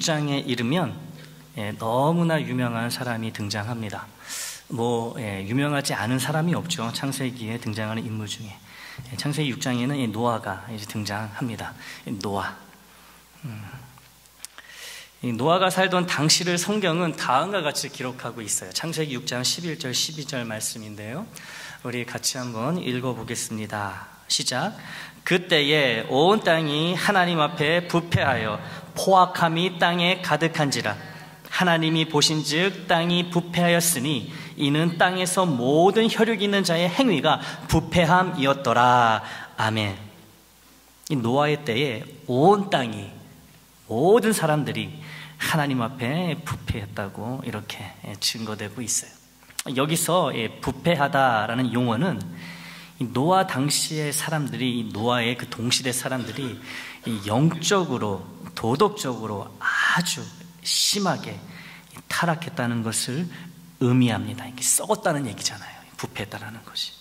6장에 이르면 너무나 유명한 사람이 등장합니다. 유명하지 않은 사람이 없죠. 창세기에 등장하는 인물 중에. 창세기 6장에는 노아가 이제 등장합니다. 노아가 살던 당시를 성경은 다음과 같이 기록하고 있어요. 창세기 6장 11절 12절 말씀인데요, 우리 같이 한번 읽어보겠습니다. 시작. 그때에 온 땅이 하나님 앞에 부패하여 포악함이 땅에 가득한지라. 하나님이 보신즉 땅이 부패하였으니 이는 땅에서 모든 혈육 있는 자의 행위가 부패함이었더라. 아멘. 이 노아의 때에 온 땅이, 모든 사람들이 하나님 앞에 부패했다고 이렇게 증거되고 있어요. 여기서 부패하다라는 용어는 노아 당시의 사람들이, 노아의 그 동시대 사람들이 영적으로, 도덕적으로 아주 심하게 타락했다는 것을 의미합니다. 이게 썩었다는 얘기잖아요. 부패했다라는 것이.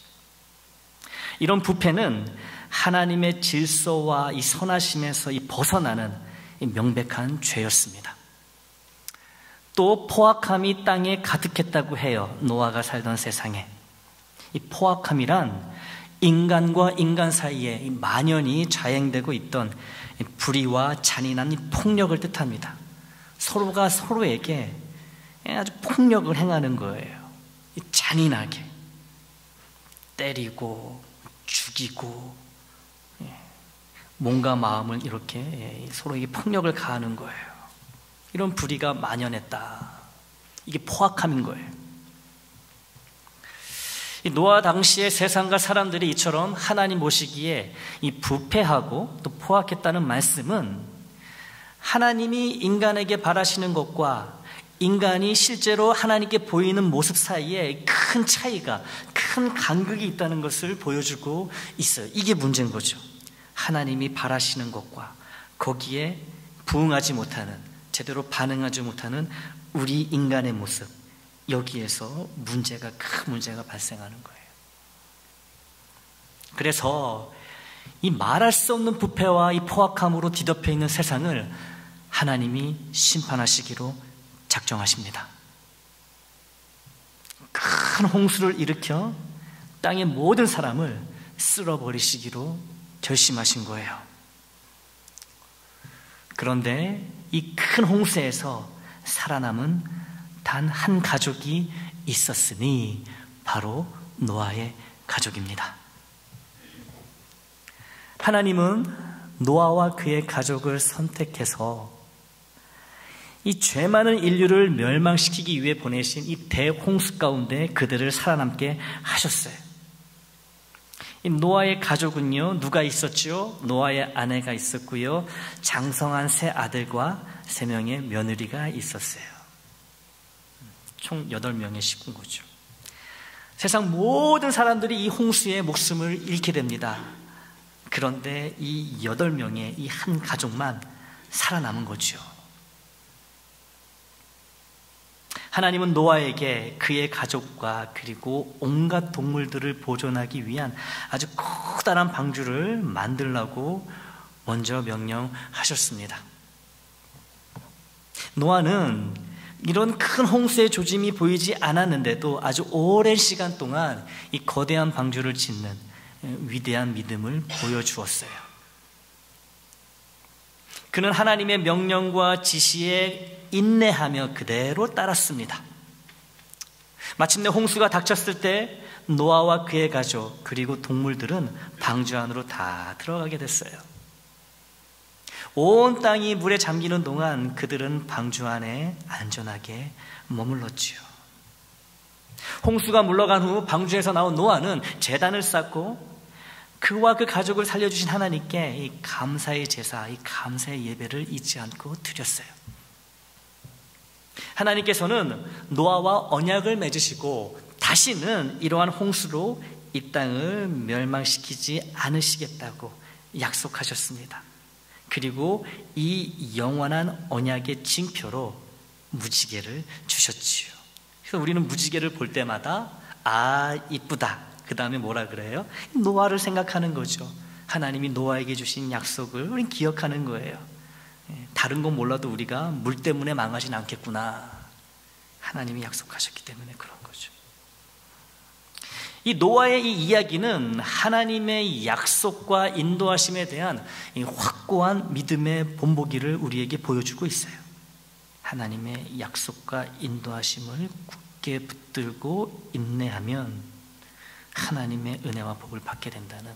이런 부패는 하나님의 질서와 이 선하심에서 벗어나는 명백한 죄였습니다. 또 포악함이 땅에 가득했다고 해요. 노아가 살던 세상에. 이 포악함이란 인간과 인간 사이에 만연히 자행되고 있던 불의와 잔인한 폭력을 뜻합니다. 서로가 서로에게 아주 폭력을 행하는 거예요. 잔인하게 때리고 죽이고 몸과 마음을 이렇게 서로에게 폭력을 가하는 거예요. 이런 불의가 만연했다. 이게 포악함인 거예요. 이 노아 당시의 세상과 사람들이 이처럼 하나님 보시기에 이 부패하고 또 포악했다는 말씀은 하나님이 인간에게 바라시는 것과 인간이 실제로 하나님께 보이는 모습 사이에 큰 차이가, 큰 간극이 있다는 것을 보여주고 있어요. 이게 문제인 거죠. 하나님이 바라시는 것과 거기에 부응하지 못하는, 제대로 반응하지 못하는 우리 인간의 모습, 여기에서 큰 문제가 발생하는 거예요. 그래서 이 말할 수 없는 부패와 이 포악함으로 뒤덮여 있는 세상을 하나님이 심판하시기로 작정하십니다. 큰 홍수를 일으켜 땅의 모든 사람을 쓸어버리시기로 결심하신 거예요. 그런데 이 큰 홍수에서 살아남은 단 한 가족이 있었으니 바로 노아의 가족입니다. 하나님은 노아와 그의 가족을 선택해서 이 죄 많은 인류를 멸망시키기 위해 보내신 이 대홍수 가운데 그들을 살아남게 하셨어요. 이 노아의 가족은요, 누가 있었죠? 노아의 아내가 있었고요, 장성한 세 아들과 3명의 며느리가 있었어요. 총 8명의 식구죠. 세상 모든 사람들이 이 홍수에 목숨을 잃게 됩니다. 그런데 이 8명의 이 한 가족만 살아남은 거죠. 하나님은 노아에게 그의 가족과 그리고 온갖 동물들을 보존하기 위한 아주 커다란 방주를 만들라고 먼저 명령하셨습니다. 노아는 이런 큰 홍수의 조짐이 보이지 않았는데도 아주 오랜 시간 동안 이 거대한 방주를 짓는 위대한 믿음을 보여주었어요. 그는 하나님의 명령과 지시에 인내하며 그대로 따랐습니다. 마침내 홍수가 닥쳤을 때 노아와 그의 가족 그리고 동물들은 방주 안으로 다 들어가게 됐어요. 온 땅이 물에 잠기는 동안 그들은 방주 안에 안전하게 머물렀지요. 홍수가 물러간 후 방주에서 나온 노아는 제단을 쌓고 그와 그 가족을 살려주신 하나님께 이 감사의 제사, 이 감사의 예배를 잊지 않고 드렸어요. 하나님께서는 노아와 언약을 맺으시고 다시는 이러한 홍수로 이 땅을 멸망시키지 않으시겠다고 약속하셨습니다. 그리고 이 영원한 언약의 징표로 무지개를 주셨지요. 그래서 우리는 무지개를 볼 때마다 이쁘다. 그 다음에 뭐라 그래요? 노아를 생각하는 거죠. 하나님이 노아에게 주신 약속을 우린 기억하는 거예요. 다른 건 몰라도 우리가 물 때문에 망하진 않겠구나. 하나님이 약속하셨기 때문에 그런 거죠. 이 노아의 이 이야기는 하나님의 약속과 인도하심에 대한 이 확고한 믿음의 본보기를 우리에게 보여주고 있어요. 하나님의 약속과 인도하심을 굳게 붙들고 인내하면 하나님의 은혜와 복을 받게 된다는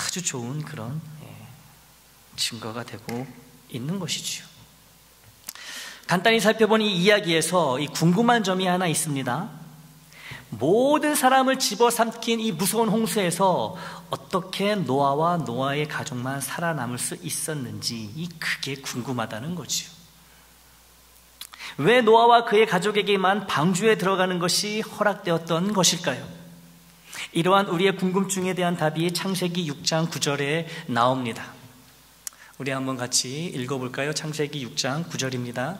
아주 좋은 그런 증거가 되고 있는 것이지요. 간단히 살펴본 이 이야기에서 이 궁금한 점이 하나 있습니다. 모든 사람을 집어삼킨 이 무서운 홍수에서 어떻게 노아와 노아의 가족만 살아남을 수 있었는지 그게 궁금하다는 거지요. 왜 노아와 그의 가족에게만 방주에 들어가는 것이 허락되었던 것일까요? 이러한 우리의 궁금증에 대한 답이 창세기 6장 9절에 나옵니다. 우리 한번 같이 읽어볼까요? 창세기 6장 9절입니다.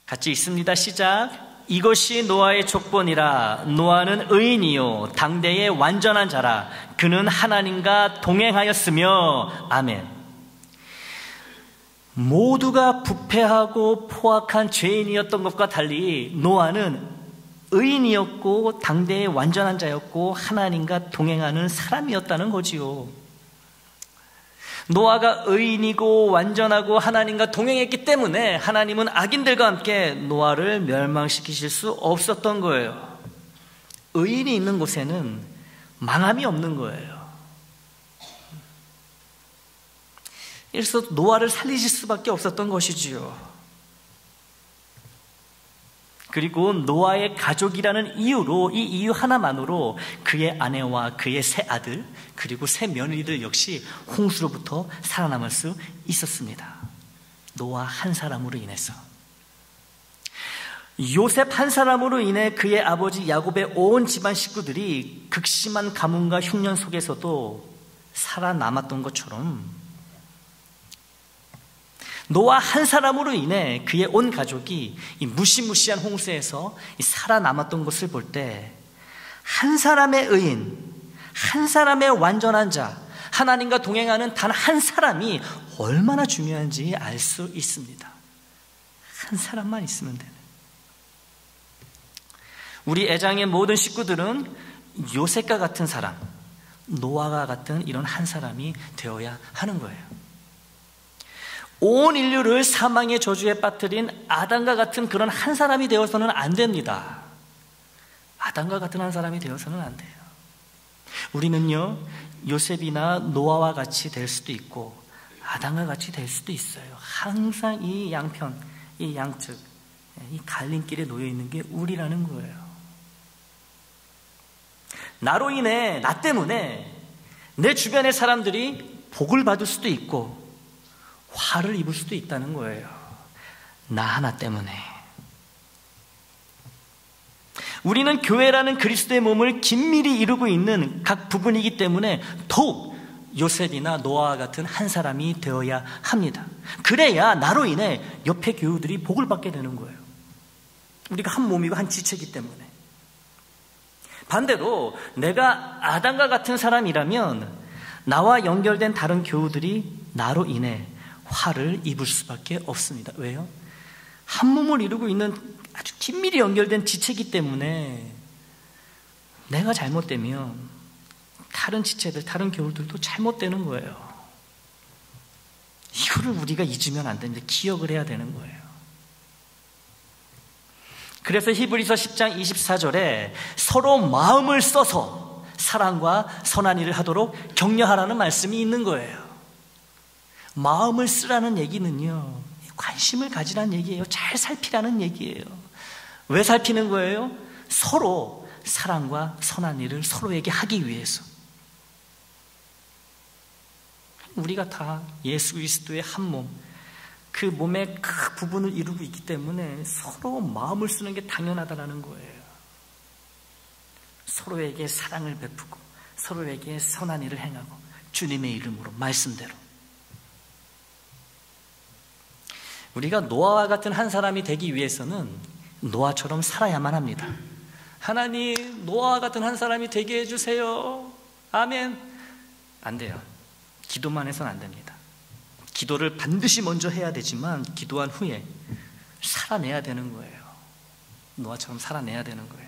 같이 읽습니다. 시작. 이것이 노아의 족본이라. 노아는 의인이요 당대의 완전한 자라. 그는 하나님과 동행하였으며. 아멘. 모두가 부패하고 포악한 죄인이었던 것과 달리 노아는 의인이었고 당대의 완전한 자였고 하나님과 동행하는 사람이었다는 거지요. 노아가 의인이고 완전하고 하나님과 동행했기 때문에 하나님은 악인들과 함께 노아를 멸망시키실 수 없었던 거예요. 의인이 있는 곳에는 망함이 없는 거예요. 그래서 노아를 살리실 수밖에 없었던 것이지요. 그리고 노아의 가족이라는 이유로, 이 이유 하나만으로 그의 아내와 그의 세 아들 그리고 세 며느리들 역시 홍수로부터 살아남을 수 있었습니다. 노아 한 사람으로 인해서. 요셉 한 사람으로 인해 그의 아버지 야곱의 온 집안 식구들이 극심한 가뭄과 흉년 속에서도 살아남았던 것처럼 노아 한 사람으로 인해 그의 온 가족이 이 무시무시한 홍수에서 살아남았던 것을 볼 때 한 사람의 의인, 한 사람의 완전한 자, 하나님과 동행하는 단 한 사람이 얼마나 중요한지 알 수 있습니다. 한 사람만 있으면 되는. 우리 애장의 모든 식구들은 요셉과 같은 사람, 노아가 같은 이런 한 사람이 되어야 하는 거예요. 온 인류를 사망의 저주에 빠뜨린 아담과 같은 그런 한 사람이 되어서는 안 됩니다. 아담과 같은 한 사람이 되어서는 안 돼요. 우리는요, 요셉이나 노아와 같이 될 수도 있고 아담과 같이 될 수도 있어요. 항상 이 양편, 이 양측, 이 갈림길에 놓여 있는 게 우리라는 거예요. 나로 인해, 나 때문에 내 주변의 사람들이 복을 받을 수도 있고 화를 입을 수도 있다는 거예요. 나 하나 때문에. 우리는 교회라는 그리스도의 몸을 긴밀히 이루고 있는 각 부분이기 때문에 더욱 요셉이나 노아와 같은 한 사람이 되어야 합니다. 그래야 나로 인해 옆에 교우들이 복을 받게 되는 거예요. 우리가 한 몸이고 한 지체이기 때문에. 반대로 내가 아담과 같은 사람이라면 나와 연결된 다른 교우들이 나로 인해 화를 입을 수밖에 없습니다. 왜요? 한 몸을 이루고 있는 아주 긴밀히 연결된 지체이기 때문에 내가 잘못되면 다른 지체들, 다른 교우들도 잘못되는 거예요. 이거를 우리가 잊으면 안 됩니다. 기억을 해야 되는 거예요. 그래서 히브리서 10장 24절에 서로 마음을 써서 사랑과 선한 일을 하도록 격려하라는 말씀이 있는 거예요. 마음을 쓰라는 얘기는요, 관심을 가지라는 얘기예요. 잘 살피라는 얘기예요. 왜 살피는 거예요? 서로 사랑과 선한 일을 서로에게 하기 위해서. 우리가 다 예수 그리스도의 한 몸, 그 몸의 각 부분을 이루고 있기 때문에 서로 마음을 쓰는 게 당연하다는 거예요. 서로에게 사랑을 베푸고 서로에게 선한 일을 행하고 주님의 이름으로, 말씀대로. 우리가 노아와 같은 한 사람이 되기 위해서는 노아처럼 살아야만 합니다. 하나님, 노아와 같은 한 사람이 되게 해주세요. 아멘. 안 돼요. 기도만 해서는 안 됩니다. 기도를 반드시 먼저 해야 되지만 기도한 후에 살아내야 되는 거예요. 노아처럼 살아내야 되는 거예요.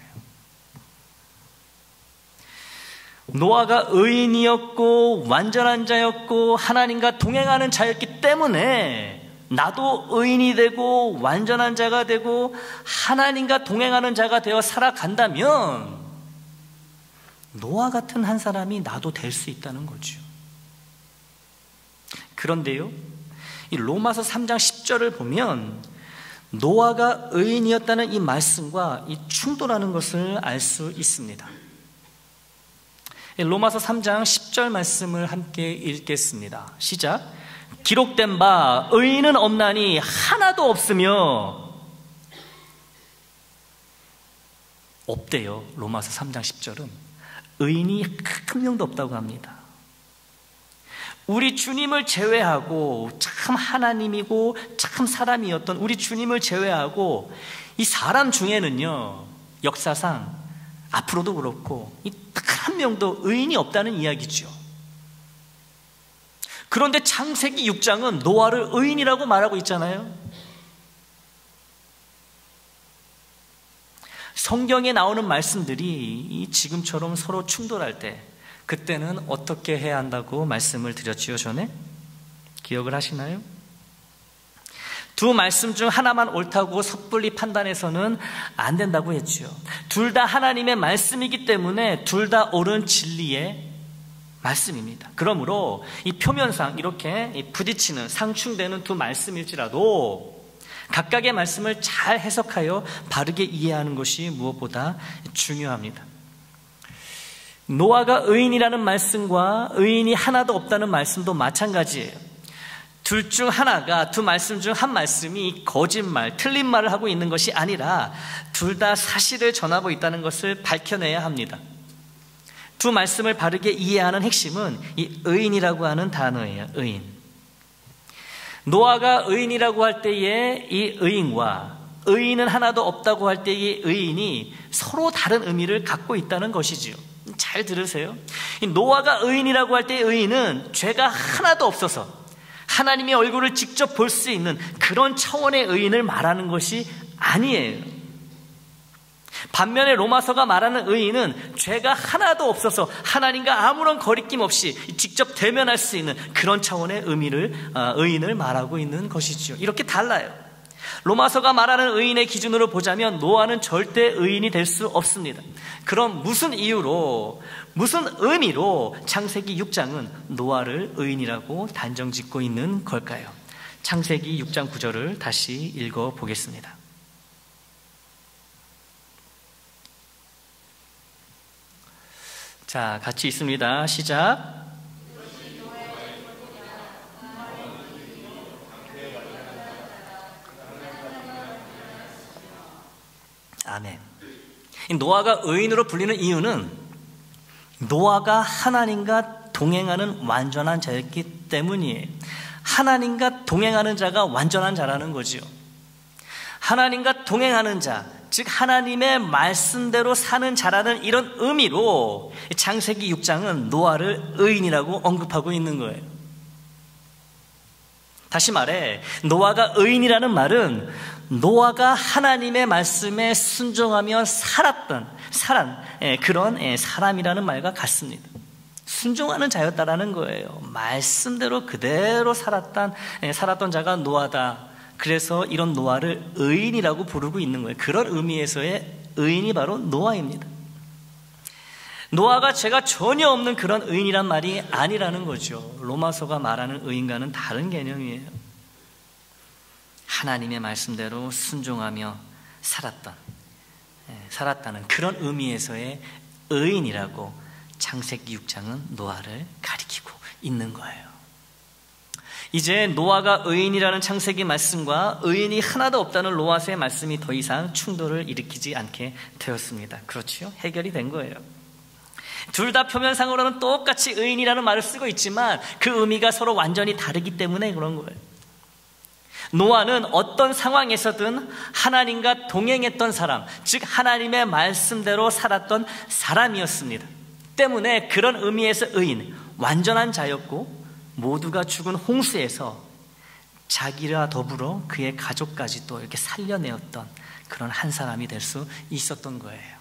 노아가 의인이었고 완전한 자였고 하나님과 동행하는 자였기 때문에 나도 의인이 되고 완전한 자가 되고 하나님과 동행하는 자가 되어 살아간다면 노아 같은 한 사람이 나도 될 수 있다는 거죠. 그런데요, 이 로마서 3장 10절을 보면 노아가 의인이었다는 이 말씀과 이 충돌하는 것을 알 수 있습니다. 로마서 3장 10절 말씀을 함께 읽겠습니다. 시작. 기록된 바 의인은 없나니 하나도 없으며, 없대요. 로마서 3장 10절은 의인이 한 명도 없다고 합니다. 우리 주님을 제외하고, 참 하나님이고 참 사람이었던 우리 주님을 제외하고 이 사람 중에는요, 역사상 앞으로도 그렇고 딱 한 명도 의인이 없다는 이야기죠. 그런데 창세기 6장은 노아를 의인이라고 말하고 있잖아요. 성경에 나오는 말씀들이 지금처럼 서로 충돌할 때 그때는 어떻게 해야 한다고 말씀을 드렸지요, 전에? 기억을 하시나요? 두 말씀 중 하나만 옳다고 섣불리 판단해서는 안 된다고 했죠. 둘 다 하나님의 말씀이기 때문에 둘 다 옳은 진리의 말씀입니다. 그러므로 이 표면상 이렇게 부딪히는 상충되는 두 말씀일지라도 각각의 말씀을 잘 해석하여 바르게 이해하는 것이 무엇보다 중요합니다. 노아가 의인이라는 말씀과 의인이 하나도 없다는 말씀도 마찬가지예요. 둘 중 하나가, 두 말씀 중 한 말씀이 거짓말, 틀린 말을 하고 있는 것이 아니라 둘 다 사실을 전하고 있다는 것을 밝혀내야 합니다. 두 말씀을 바르게 이해하는 핵심은 이 의인이라고 하는 단어예요. 의인. 노아가 의인이라고 할 때의 이 의인과 의인은 하나도 없다고 할 때의 의인이 서로 다른 의미를 갖고 있다는 것이지요. 잘 들으세요. 이 노아가 의인이라고 할 때의 의인은 죄가 하나도 없어서 하나님의 얼굴을 직접 볼 수 있는 그런 차원의 의인을 말하는 것이 아니에요. 반면에 로마서가 말하는 의인은 죄가 하나도 없어서 하나님과 아무런 거리낌 없이 직접 대면할 수 있는 그런 차원의 의인을 말하고 있는 것이죠. 이렇게 달라요. 로마서가 말하는 의인의 기준으로 보자면 노아는 절대 의인이 될 수 없습니다. 그럼 무슨 이유로, 무슨 의미로 창세기 6장은 노아를 의인이라고 단정짓고 있는 걸까요? 창세기 6장 9절을 다시 읽어보겠습니다. 자, 같이 있습니다. 시작. 아멘. 노아가 의인으로 불리는 이유는 노아가 하나님과 동행하는 완전한 자였기 때문이에요. 하나님과 동행하는 자가 완전한 자라는 거죠. 하나님과 동행하는 자, 즉 하나님의 말씀대로 사는 자라는 이런 의미로 창세기 6장은 노아를 의인이라고 언급하고 있는 거예요. 다시 말해, 노아가 의인이라는 말은 노아가 하나님의 말씀에 순종하며 살았던 그런 사람이라는 말과 같습니다. 순종하는 자였다라는 거예요. 말씀대로 그대로 살았던 자가 노아다. 그래서 이런 노아를 의인이라고 부르고 있는 거예요. 그런 의미에서의 의인이 바로 노아입니다. 노아가 죄가 전혀 없는 그런 의인이란 말이 아니라는 거죠. 로마서가 말하는 의인과는 다른 개념이에요. 하나님의 말씀대로 순종하며 살았다는 그런 의미에서의 의인이라고 창세기 6장은 노아를 가리키고 있는 거예요. 이제 노아가 의인이라는 창세기 말씀과 의인이 하나도 없다는 로마서의 말씀이 더 이상 충돌을 일으키지 않게 되었습니다. 그렇죠? 해결이 된 거예요. 둘 다 표면상으로는 똑같이 의인이라는 말을 쓰고 있지만 그 의미가 서로 완전히 다르기 때문에 그런 거예요. 노아는 어떤 상황에서든 하나님과 동행했던 사람, 즉 하나님의 말씀대로 살았던 사람이었습니다. 때문에 그런 의미에서 의인, 완전한 자였고 모두가 죽은 홍수에서 자기와 더불어 그의 가족까지도 이렇게 살려내었던 그런 한 사람이 될 수 있었던 거예요.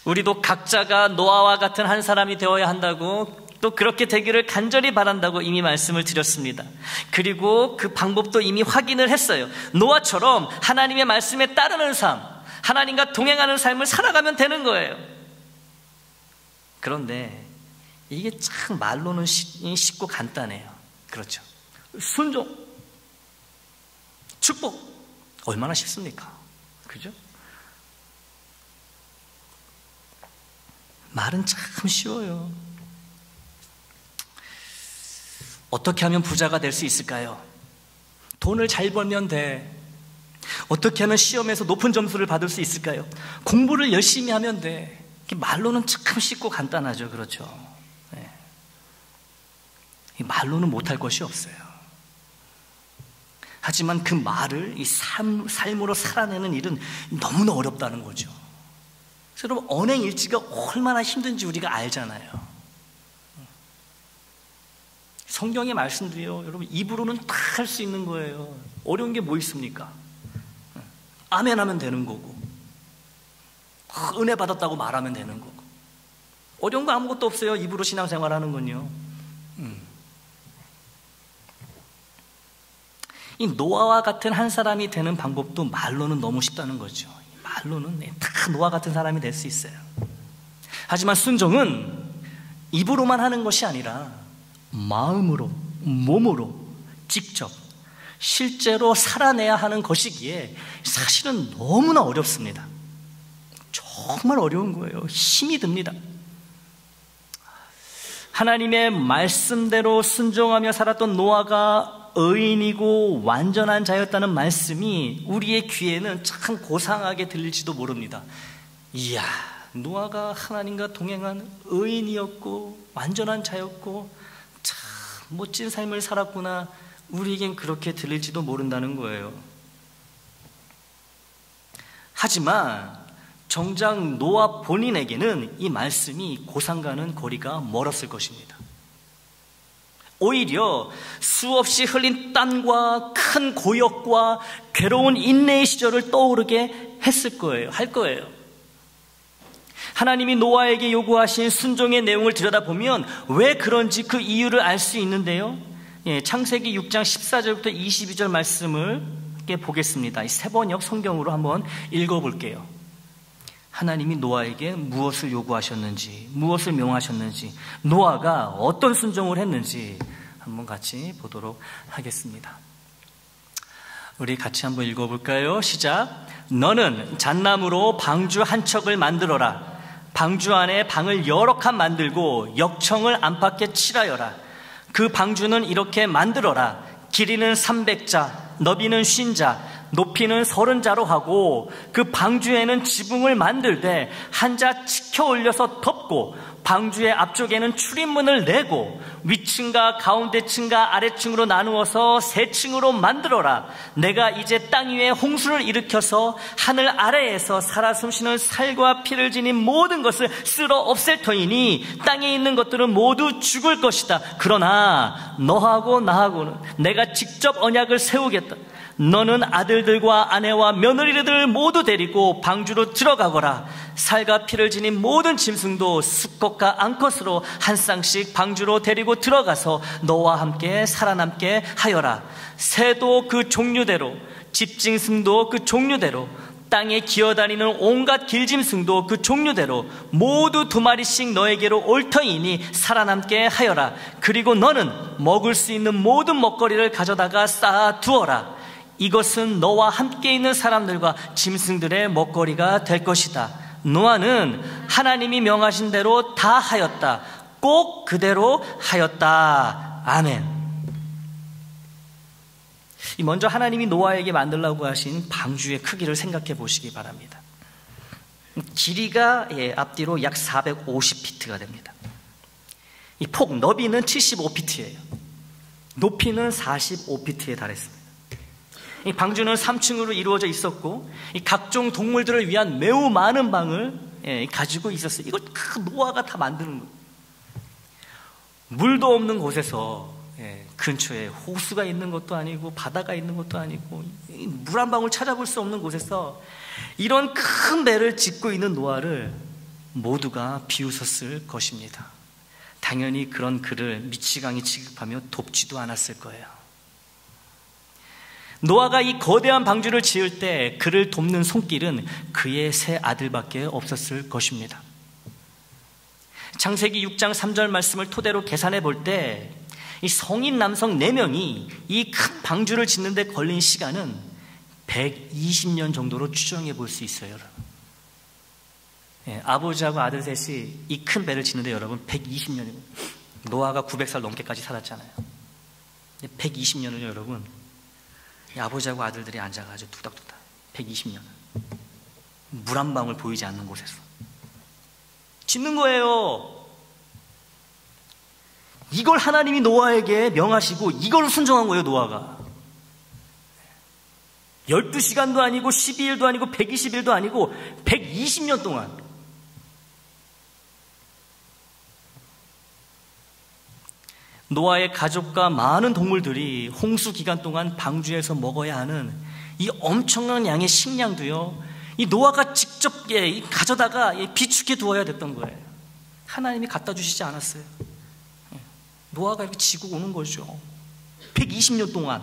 우리도 각자가 노아와 같은 한 사람이 되어야 한다고, 또 그렇게 되기를 간절히 바란다고 이미 말씀을 드렸습니다. 그리고 그 방법도 이미 확인을 했어요. 노아처럼 하나님의 말씀에 따르는 삶, 하나님과 동행하는 삶을 살아가면 되는 거예요. 그런데 이게 참 말로는 쉽고 간단해요. 그렇죠. 순종, 축복, 얼마나 쉽습니까? 그죠? 말은 참 쉬워요. 어떻게 하면 부자가 될 수 있을까요? 돈을 잘 벌면 돼. 어떻게 하면 시험에서 높은 점수를 받을 수 있을까요? 공부를 열심히 하면 돼. 말로는 참 쉽고 간단하죠. 그렇죠? 네. 말로는 못할 것이 없어요. 하지만 그 말을 이 삶으로 살아내는 일은 너무나 어렵다는 거죠. 그래서 여러분, 언행일치가 얼마나 힘든지 우리가 알잖아요. 성경의 말씀도요, 여러분, 입으로는 다 할 수 있는 거예요. 어려운 게 뭐 있습니까? 아멘 하면 되는 거고, 은혜 받았다고 말하면 되는 거고, 어려운 거 아무것도 없어요. 입으로 신앙생활 하는 건요. 이 노아와 같은 한 사람이 되는 방법도 말로는 너무 쉽다는 거죠. 말로는 다 노아 같은 사람이 될 수 있어요. 하지만 순종은 입으로만 하는 것이 아니라 마음으로, 몸으로 직접 실제로 살아내야 하는 것이기에 사실은 너무나 어렵습니다. 정말 어려운 거예요. 힘이 듭니다. 하나님의 말씀대로 순종하며 살았던 노아가 의인이고 완전한 자였다는 말씀이 우리의 귀에는 참 고상하게 들릴지도 모릅니다. 이야, 노아가 하나님과 동행한 의인이었고 완전한 자였고 참 멋진 삶을 살았구나, 우리에겐 그렇게 들릴지도 모른다는 거예요. 하지만 정작 노아 본인에게는 이 말씀이 고상과는 거리가 멀었을 것입니다. 오히려 수없이 흘린 땀과 큰 고역과 괴로운 인내의 시절을 떠오르게 했을 거예요. 할 거예요. 하나님이 노아에게 요구하신 순종의 내용을 들여다보면 왜 그런지 그 이유를 알 수 있는데요. 창세기 6장 14절부터 22절 말씀을 보겠습니다. 이 세 번역 성경으로 한번 읽어볼게요. 하나님이 노아에게 무엇을 요구하셨는지, 무엇을 명하셨는지, 노아가 어떤 순종을 했는지 한번 같이 보도록 하겠습니다. 우리 같이 한번 읽어볼까요? 시작. 너는 잣나무로 방주 한 척을 만들어라. 방주 안에 방을 여러 칸 만들고 역청을 안팎에 칠하여라. 그 방주는 이렇게 만들어라. 길이는 300자, 너비는 50자, 높이는 30자로 하고 그 방주에는 지붕을 만들되 한 자 치켜 올려서 덮고 방주의 앞쪽에는 출입문을 내고 위층과 가운데층과 아래층으로 나누어서 세 층으로 만들어라. 내가 이제 땅 위에 홍수를 일으켜서 하늘 아래에서 살아 숨쉬는 살과 피를 지닌 모든 것을 쓸어 없앨 터이니 땅에 있는 것들은 모두 죽을 것이다. 그러나 너하고 나하고는 내가 직접 언약을 세우겠다. 너는 아들들과 아내와 며느리들 모두 데리고 방주로 들어가거라. 살과 피를 지닌 모든 짐승도 수컷과 암컷으로 한 쌍씩 방주로 데리고 들어가서 너와 함께 살아남게 하여라. 새도 그 종류대로, 집짐승도 그 종류대로, 땅에 기어다니는 온갖 길짐승도 그 종류대로 모두 2마리씩 너에게로 올 터이니 살아남게 하여라. 그리고 너는 먹을 수 있는 모든 먹거리를 가져다가 쌓아 두어라. 이것은 너와 함께 있는 사람들과 짐승들의 먹거리가 될 것이다. 노아는 하나님이 명하신 대로 다 하였다. 꼭 그대로 하였다. 아멘. 먼저 하나님이 노아에게 만들라고 하신 방주의 크기를 생각해 보시기 바랍니다. 길이가 앞뒤로 약 450피트가 됩니다. 이 폭 너비는 75피트예요. 높이는 45피트에 달했습니다. 이 방주는 3층으로 이루어져 있었고 이 각종 동물들을 위한 매우 많은 방을 가지고 있었어요. 이걸 다 노아가 다 만드는 거예요. 물도 없는 곳에서, 근처에 호수가 있는 것도 아니고 바다가 있는 것도 아니고 물 한 방울 찾아볼 수 없는 곳에서 이런 큰 배를 짓고 있는 노아를 모두가 비웃었을 것입니다. 당연히 그런 그를 미치광이 취급하며 돕지도 않았을 거예요. 노아가 이 거대한 방주를 지을 때 그를 돕는 손길은 그의 세 아들밖에 없었을 것입니다. 창세기 6장 3절 말씀을 토대로 계산해 볼 때 이 성인 남성 4명이 이 큰 방주를 짓는 데 걸린 시간은 120년 정도로 추정해 볼 수 있어요, 여러분. 아버지하고 아들 셋이 이 큰 배를 짓는데 여러분 120년이고 노아가 900살 넘게까지 살았잖아요. 120년을 여러분 아버지하고 아들들이 앉아가지고 뚝딱뚝딱 120년 물 한 방울 보이지 않는 곳에서 짓는 거예요. 이걸 하나님이 노아에게 명하시고 이걸 순종한 거예요. 노아가 12시간도 아니고 12일도 아니고 120일도 아니고 120년 동안 노아의 가족과 많은 동물들이 홍수 기간 동안 방주에서 먹어야 하는 이 엄청난 양의 식량도요, 이 노아가 직접 가져다가 비축해 두어야 됐던 거예요. 하나님이 갖다 주시지 않았어요. 노아가 이렇게 지고 오는 거죠. 120년 동안.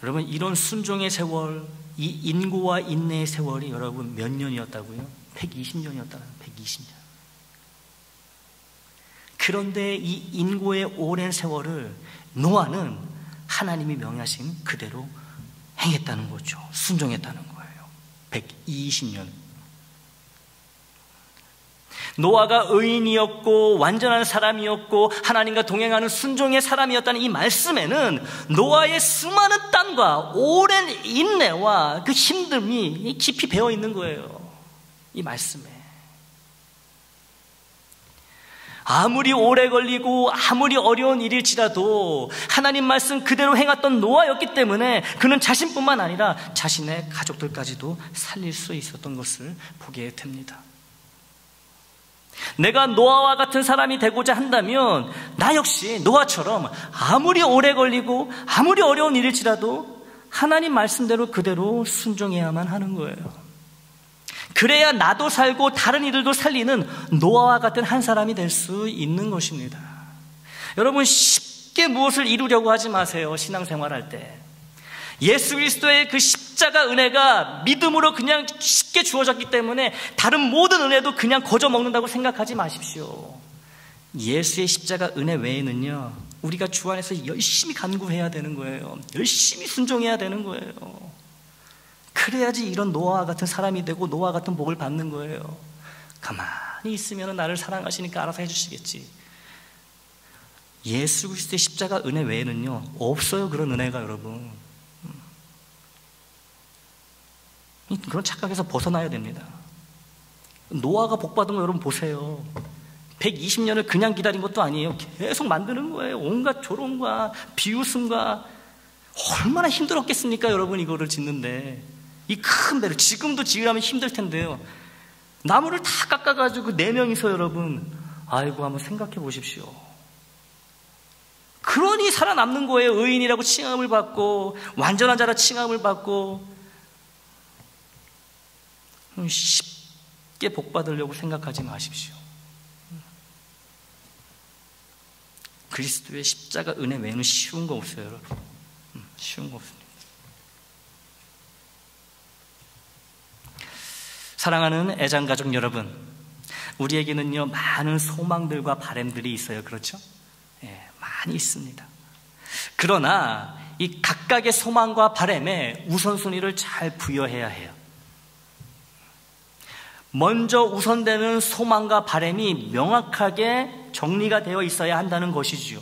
여러분, 이런 순종의 세월, 이 인고와 인내의 세월이 여러분 몇 년이었다고요? 120년이었다는 120년. 그런데 이 인고의 오랜 세월을 노아는 하나님이 명하신 그대로 행했다는 거죠. 순종했다는 거예요. 120년. 노아가 의인이었고 완전한 사람이었고 하나님과 동행하는 순종의 사람이었다는 이 말씀에는 노아의 수많은 땀과 오랜 인내와 그 힘듦이 깊이 배어 있는 거예요. 이 말씀에. 아무리 오래 걸리고 아무리 어려운 일일지라도 하나님 말씀 그대로 행했던 노아였기 때문에 그는 자신뿐만 아니라 자신의 가족들까지도 살릴 수 있었던 것을 보게 됩니다. 내가 노아와 같은 사람이 되고자 한다면 나 역시 노아처럼 아무리 오래 걸리고 아무리 어려운 일일지라도 하나님 말씀대로 그대로 순종해야만 하는 거예요. 그래야 나도 살고 다른 이들도 살리는 노아와 같은 한 사람이 될 수 있는 것입니다. 여러분, 쉽게 무엇을 이루려고 하지 마세요. 신앙생활할 때 예수 그리스도의 그 십자가 은혜가 믿음으로 그냥 쉽게 주어졌기 때문에 다른 모든 은혜도 그냥 거저 먹는다고 생각하지 마십시오. 예수의 십자가 은혜 외에는요, 우리가 주 안에서 열심히 간구해야 되는 거예요. 열심히 순종해야 되는 거예요. 그래야지 이런 노아와 같은 사람이 되고 노아와 같은 복을 받는 거예요. 가만히 있으면 나를 사랑하시니까 알아서 해주시겠지. 예수 그리스도의 십자가 은혜 외에는요 없어요. 그런 은혜가. 여러분, 그런 착각에서 벗어나야 됩니다. 노아가 복받은 거 여러분 보세요. 120년을 그냥 기다린 것도 아니에요. 계속 만드는 거예요. 온갖 조롱과 비웃음과. 얼마나 힘들었겠습니까 여러분, 이거를 짓는데. 이 큰 배를 지금도 지으려면 힘들 텐데요, 나무를 다 깎아가지고 4명이서 여러분, 아이고 한번 생각해 보십시오. 그러니 살아남는 거예요. 의인이라고 칭함을 받고 완전한 자라 칭함을 받고. 쉽게 복받으려고 생각하지 마십시오. 그리스도의 십자가 은혜 외에는 쉬운 거 없어요, 여러분. 쉬운 거 없습니다. 사랑하는 애장가족 여러분, 우리에게는요 많은 소망들과 바람들이 있어요. 그렇죠? 많이 있습니다. 그러나 이 각각의 소망과 바람에 우선순위를 잘 부여해야 해요. 먼저 우선되는 소망과 바람이 명확하게 정리가 되어 있어야 한다는 것이지요.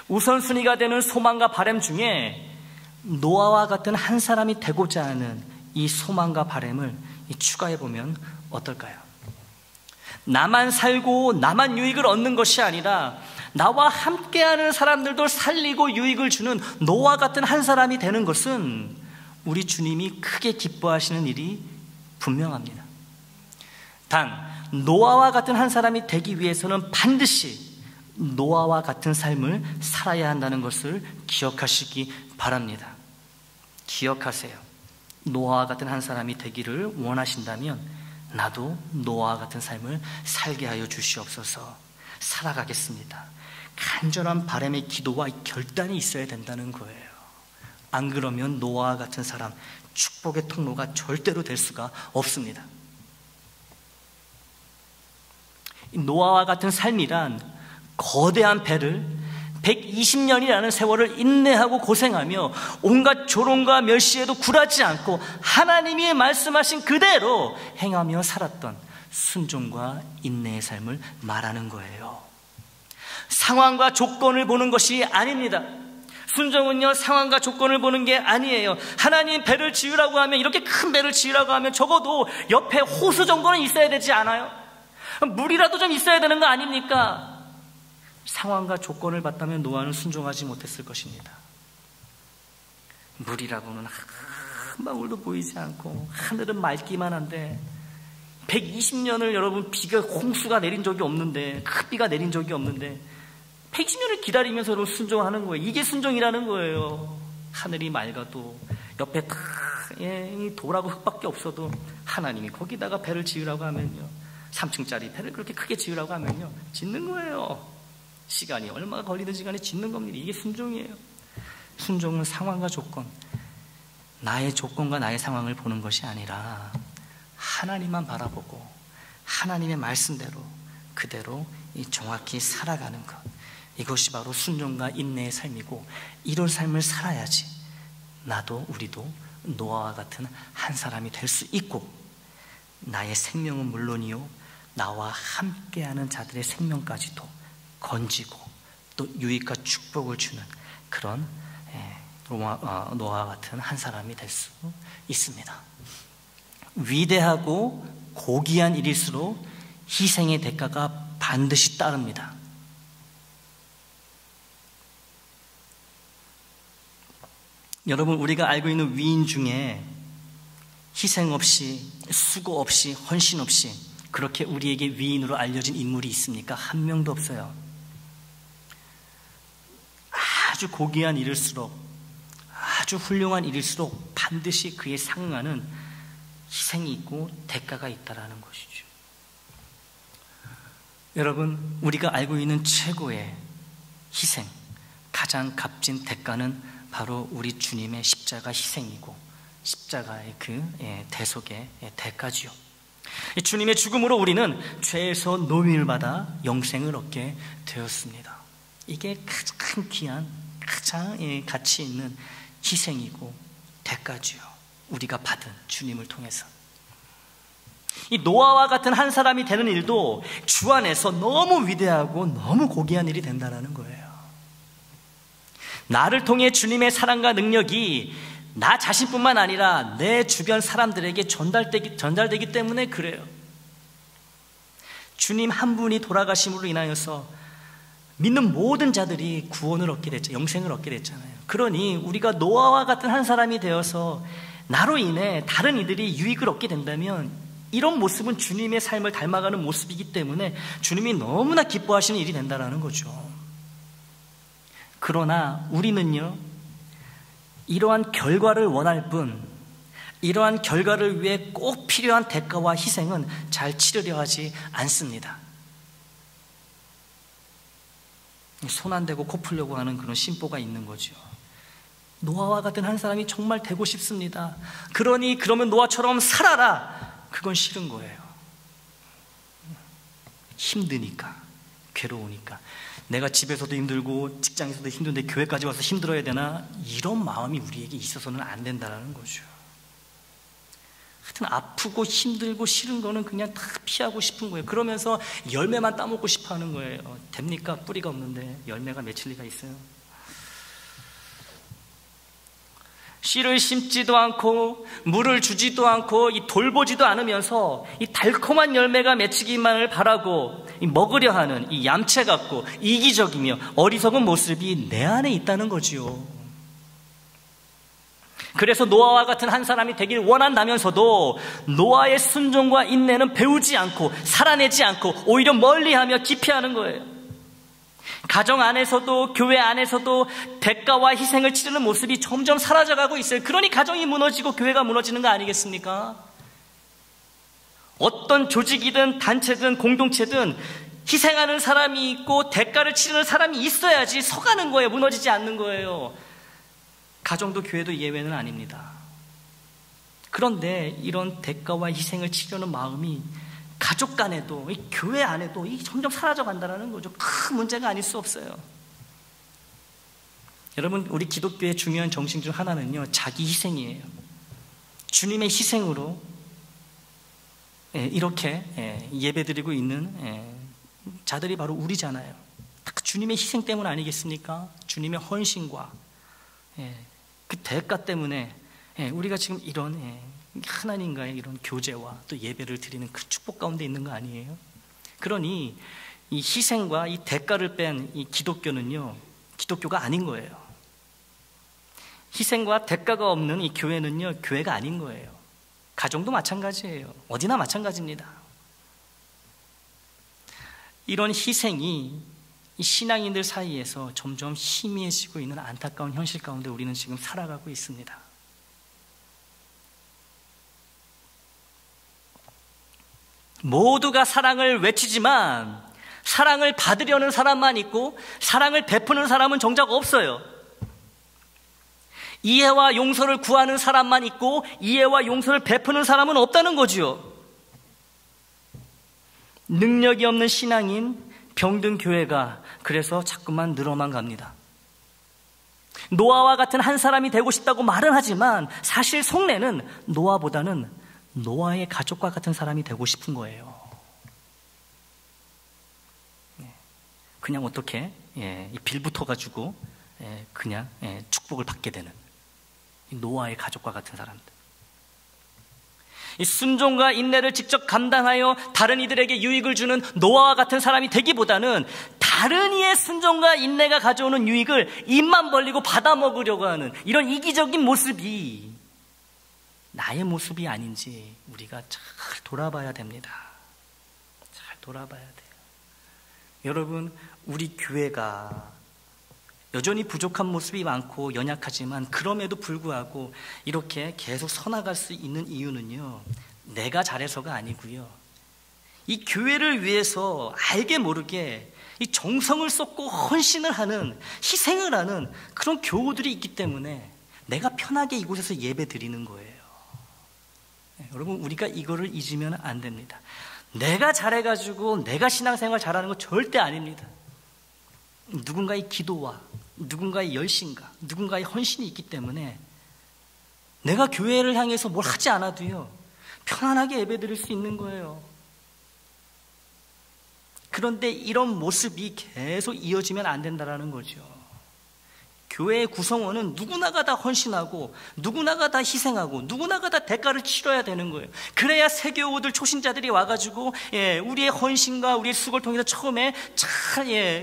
우선순위가 되는 소망과 바람 중에 노아와 같은 한 사람이 되고자 하는 이 소망과 바람을 추가해 보면 어떨까요? 나만 살고 나만 유익을 얻는 것이 아니라 나와 함께하는 사람들도 살리고 유익을 주는 노아 같은 한 사람이 되는 것은 우리 주님이 크게 기뻐하시는 일이 분명합니다. 단 노아와 같은 한 사람이 되기 위해서는 반드시 노아와 같은 삶을 살아야 한다는 것을 기억하시기 바랍니다. 기억하세요. 노아와 같은 한 사람이 되기를 원하신다면 나도 노아와 같은 삶을 살게 하여 주시옵소서. 살아가겠습니다. 간절한 바람의 기도와 결단이 있어야 된다는 거예요. 안 그러면 노아와 같은 사람, 축복의 통로가 절대로 될 수가 없습니다. 노아와 같은 삶이란 거대한 배를 120년이라는 세월을 인내하고 고생하며 온갖 조롱과 멸시에도 굴하지 않고 하나님이 말씀하신 그대로 행하며 살았던 순종과 인내의 삶을 말하는 거예요. 상황과 조건을 보는 것이 아닙니다. 순종은요, 상황과 조건을 보는 게 아니에요. 하나님 배를 지으라고 하면, 이렇게 큰 배를 지으라고 하면 적어도 옆에 호수 정도는 있어야 되지 않아요? 물이라도 좀 있어야 되는 거 아닙니까? 상황과 조건을 봤다면 노아는 순종하지 못했을 것입니다. 물이라고는 한 방울도 보이지 않고 하늘은 맑기만 한데 120년을 여러분 홍수가 내린 적이 없는데, 큰 비가 내린 적이 없는데 120년을 기다리면서 여러분 순종하는 거예요. 이게 순종이라는 거예요. 하늘이 맑아도 옆에 돌하고 흙밖에 없어도 하나님이 거기다가 배를 지으라고 하면요, 3층짜리 배를 그렇게 크게 지으라고 하면요, 짓는 거예요. 시간이 얼마나 걸리든 시간에 짓는 겁니다. 이게 순종이에요. 순종은 상황과 조건, 나의 조건과 나의 상황을 보는 것이 아니라 하나님만 바라보고 하나님의 말씀대로 그대로 정확히 살아가는 것, 이것이 바로 순종과 인내의 삶이고, 이런 삶을 살아야지 나도 우리도 노아와 같은 한 사람이 될 수 있고, 나의 생명은 물론이요 나와 함께하는 자들의 생명까지도 건지고 또 유익과 축복을 주는 그런 노아와 같은 한 사람이 될 수 있습니다. 위대하고 고귀한 일일수록 희생의 대가가 반드시 따릅니다. 여러분, 우리가 알고 있는 위인 중에 희생 없이, 수고 없이, 헌신 없이 그렇게 우리에게 위인으로 알려진 인물이 있습니까? 한 명도 없어요. 아주 고귀한 일일수록, 아주 훌륭한 일일수록 반드시 그에 상응하는 희생이 있고 대가가 있다라는 것이죠. 여러분, 우리가 알고 있는 최고의 희생, 가장 값진 대가는 바로 우리 주님의 십자가 희생이고 십자가의 그 대속의 대가지요. 주님의 죽음으로 우리는 죄에서 노임을 받아 영생을 얻게 되었습니다. 이게 가장 귀한, 가장 가치 있는 희생이고 대가지요. 우리가 받은 주님을 통해서. 이 노아와 같은 한 사람이 되는 일도 주 안에서 너무 위대하고 너무 고귀한 일이 된다는 거예요. 나를 통해 주님의 사랑과 능력이 나 자신뿐만 아니라 내 주변 사람들에게 전달되기 때문에 그래요. 주님 한 분이 돌아가심으로 인하여서 믿는 모든 자들이 구원을 얻게 됐죠. 영생을 얻게 됐잖아요. 그러니 우리가 노아와 같은 한 사람이 되어서 나로 인해 다른 이들이 유익을 얻게 된다면, 이런 모습은 주님의 삶을 닮아가는 모습이기 때문에 주님이 너무나 기뻐하시는 일이 된다는 거죠. 그러나 우리는요, 이러한 결과를 원할 뿐, 이러한 결과를 위해 꼭 필요한 대가와 희생은 잘 치르려 하지 않습니다. 손 안 대고 코 풀려고 하는 그런 심보가 있는 거죠. 노아와 같은 한 사람이 정말 되고 싶습니다. 그러면 노아처럼 살아라. 그건 싫은 거예요. 힘드니까, 괴로우니까. 내가 집에서도 힘들고 직장에서도 힘든데 교회까지 와서 힘들어야 되나? 이런 마음이 우리에게 있어서는 안 된다는 거죠. 하여튼 아프고 힘들고 싫은 거는 그냥 다 피하고 싶은 거예요. 그러면서 열매만 따먹고 싶어 하는 거예요. 됩니까? 뿌리가 없는데 열매가 맺힐 리가 있어요? 씨를 심지도 않고 물을 주지도 않고 돌보지도 않으면서 이 달콤한 열매가 맺히기만을 바라고 먹으려 하는 이 얌체 같고 이기적이며 어리석은 모습이 내 안에 있다는 거지요. 그래서 노아와 같은 한 사람이 되길 원한다면서도 노아의 순종과 인내는 배우지 않고 살아내지 않고 오히려 멀리하며 기피하는 거예요. 가정 안에서도 교회 안에서도 대가와 희생을 치르는 모습이 점점 사라져가고 있어요. 그러니 가정이 무너지고 교회가 무너지는 거 아니겠습니까? 어떤 조직이든 단체든 공동체든 희생하는 사람이 있고 대가를 치르는 사람이 있어야지 서가는 거예요. 무너지지 않는 거예요. 가정도 교회도 예외는 아닙니다. 그런데 이런 대가와 희생을 치려는 마음이 가족 간에도 교회 안에도 점점 사라져 간다는 거죠. 큰 문제가 아닐 수 없어요. 여러분, 우리 기독교의 중요한 정신 중 하나는요, 자기 희생이에요. 주님의 희생으로 이렇게 예배드리고 있는 자들이 바로 우리잖아요. 주님의 희생 때문 아니겠습니까? 주님의 헌신과 그 대가 때문에 우리가 지금 이런 하나님과의 이런 교제와 또 예배를 드리는 그 축복 가운데 있는 거 아니에요? 그러니 이 희생과 이 대가를 뺀 이 기독교는요, 기독교가 아닌 거예요. 희생과 대가가 없는 이 교회는요, 교회가 아닌 거예요. 가정도 마찬가지예요. 어디나 마찬가지입니다. 이런 희생이 이 신앙인들 사이에서 점점 희미해지고 있는 안타까운 현실 가운데 우리는 지금 살아가고 있습니다. 모두가 사랑을 외치지만 사랑을 받으려는 사람만 있고 사랑을 베푸는 사람은 정작 없어요. 이해와 용서를 구하는 사람만 있고 이해와 용서를 베푸는 사람은 없다는 거지요. 능력이 없는 신앙인 병든 교회가 그래서 자꾸만 늘어만 갑니다. 노아와 같은 한 사람이 되고 싶다고 말은 하지만 사실 속내는 노아보다는 노아의 가족과 같은 사람이 되고 싶은 거예요. 그냥 어떻게 빌 붙어가지고 그냥 축복을 받게 되는 노아의 가족과 같은 사람들. 이 순종과 인내를 직접 감당하여 다른 이들에게 유익을 주는 노아와 같은 사람이 되기보다는 다른 이의 순종과 인내가 가져오는 유익을 입만 벌리고 받아먹으려고 하는 이런 이기적인 모습이 나의 모습이 아닌지 우리가 잘 돌아봐야 됩니다. 잘 돌아봐야 돼요. 여러분, 우리 교회가 여전히 부족한 모습이 많고 연약하지만 그럼에도 불구하고 이렇게 계속 서나갈 수 있는 이유는요, 내가 잘해서가 아니고요, 이 교회를 위해서 알게 모르게 이 정성을 쏟고 헌신을 하는, 희생을 하는 그런 교우들이 있기 때문에 내가 편하게 이곳에서 예배 드리는 거예요. 여러분, 우리가 이거를 잊으면 안 됩니다. 내가 잘해가지고 내가 신앙생활 잘하는 거 절대 아닙니다. 누군가의 기도와 누군가의 열심과 누군가의 헌신이 있기 때문에 내가 교회를 향해서 뭘 하지 않아도요, 편안하게 예배드릴 수 있는 거예요. 그런데 이런 모습이 계속 이어지면 안 된다는 거죠. 교회의 구성원은 누구나가 다 헌신하고 누구나가 다 희생하고 누구나가 다 대가를 치러야 되는 거예요. 그래야 새교우들 초신자들이 와가지고 우리의 헌신과 우리의 수고를 통해서 처음에 잘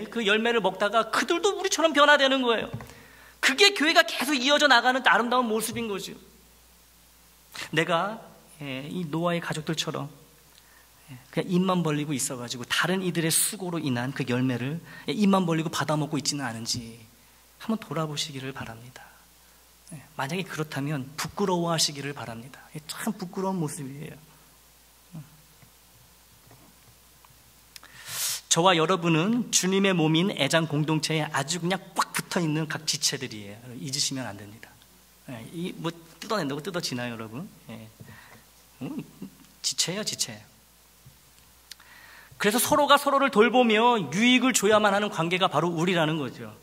그 열매를 먹다가 그들도 우리처럼 변화되는 거예요. 그게 교회가 계속 이어져 나가는 아름다운 모습인 거죠. 내가 이 노아의 가족들처럼 그냥 입만 벌리고 있어가지고 다른 이들의 수고로 인한 그 열매를 입만 벌리고 받아먹고 있지는 않은지 한번 돌아보시기를 바랍니다. 만약에 그렇다면 부끄러워하시기를 바랍니다. 참 부끄러운 모습이에요. 저와 여러분은 주님의 몸인 애장 공동체에 아주 그냥 꽉 붙어있는 각 지체들이에요. 잊으시면 안 됩니다. 뭐 뜯어낸다고 뜯어지나요, 여러분? 지체예요, 지체. 그래서 서로가 서로를 돌보며 유익을 줘야만 하는 관계가 바로 우리라는 거죠.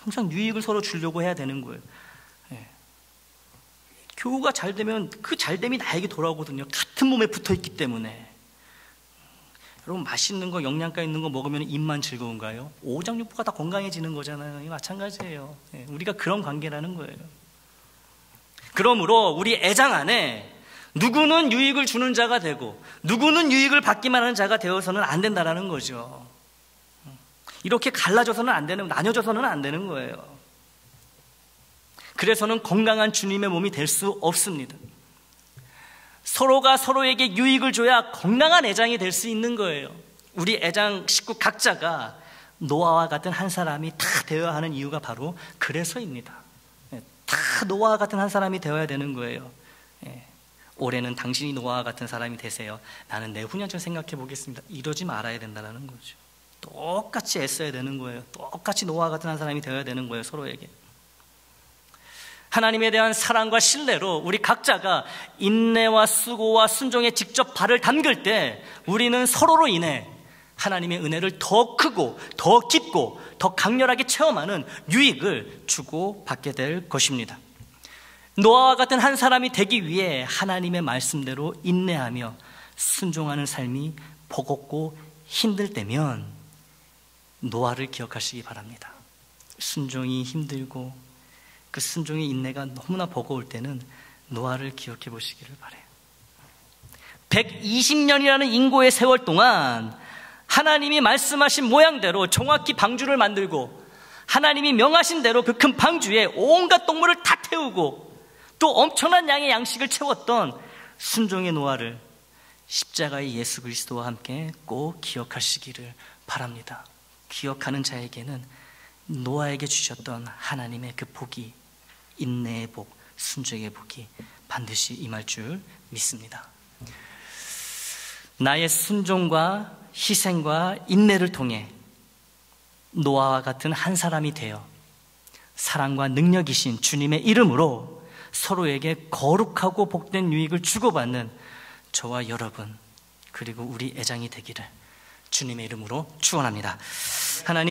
항상 유익을 서로 주려고 해야 되는 거예요. 교우가 잘 되면 그 잘됨이 나에게 돌아오거든요. 같은 몸에 붙어있기 때문에. 여러분, 맛있는 거, 영양가 있는 거 먹으면 입만 즐거운가요? 오장육부가 다 건강해지는 거잖아요. 마찬가지예요. 우리가 그런 관계라는 거예요. 그러므로 우리 애장 안에 누구는 유익을 주는 자가 되고 누구는 유익을 받기만 하는 자가 되어서는 안 된다는 거죠. 이렇게 갈라져서는 안 되는, 나뉘어져서는 안 되는 거예요. 그래서는 건강한 주님의 몸이 될 수 없습니다. 서로가 서로에게 유익을 줘야 건강한 애장이 될 수 있는 거예요. 우리 애장 식구 각자가 노아와 같은 한 사람이 다 되어야 하는 이유가 바로 그래서입니다. 다 노아와 같은 한 사람이 되어야 되는 거예요. 올해는 당신이 노아와 같은 사람이 되세요. 나는 내후년 좀 생각해 보겠습니다. 이러지 말아야 된다는 거죠. 똑같이 애써야 되는 거예요. 똑같이 노아와 같은 한 사람이 되어야 되는 거예요, 서로에게. 하나님에 대한 사랑과 신뢰로 우리 각자가 인내와 수고와 순종에 직접 발을 담글 때 우리는 서로로 인해 하나님의 은혜를 더 크고 더 깊고 더 강렬하게 체험하는 유익을 주고받게 될 것입니다. 노아와 같은 한 사람이 되기 위해 하나님의 말씀대로 인내하며 순종하는 삶이 버겁고 힘들 때면 노아를 기억하시기 바랍니다. 순종이 힘들고 그 순종의 인내가 너무나 버거울 때는 노아를 기억해 보시기를 바라요. 120년이라는 인고의 세월 동안 하나님이 말씀하신 모양대로 정확히 방주를 만들고 하나님이 명하신 대로 그 큰 방주에 온갖 동물을 다 태우고 또 엄청난 양의 양식을 채웠던 순종의 노아를 십자가의 예수 그리스도와 함께 꼭 기억하시기를 바랍니다. 기억하는 자에게는 노아에게 주셨던 하나님의 그 복이, 인내의 복, 순종의 복이 반드시 임할 줄 믿습니다. 나의 순종과 희생과 인내를 통해 노아와 같은 한 사람이 되어 사랑과 능력이신 주님의 이름으로 서로에게 거룩하고 복된 유익을 주고받는 저와 여러분 그리고 우리 애장이 되기를 주님의 이름으로 축원합니다. 하나님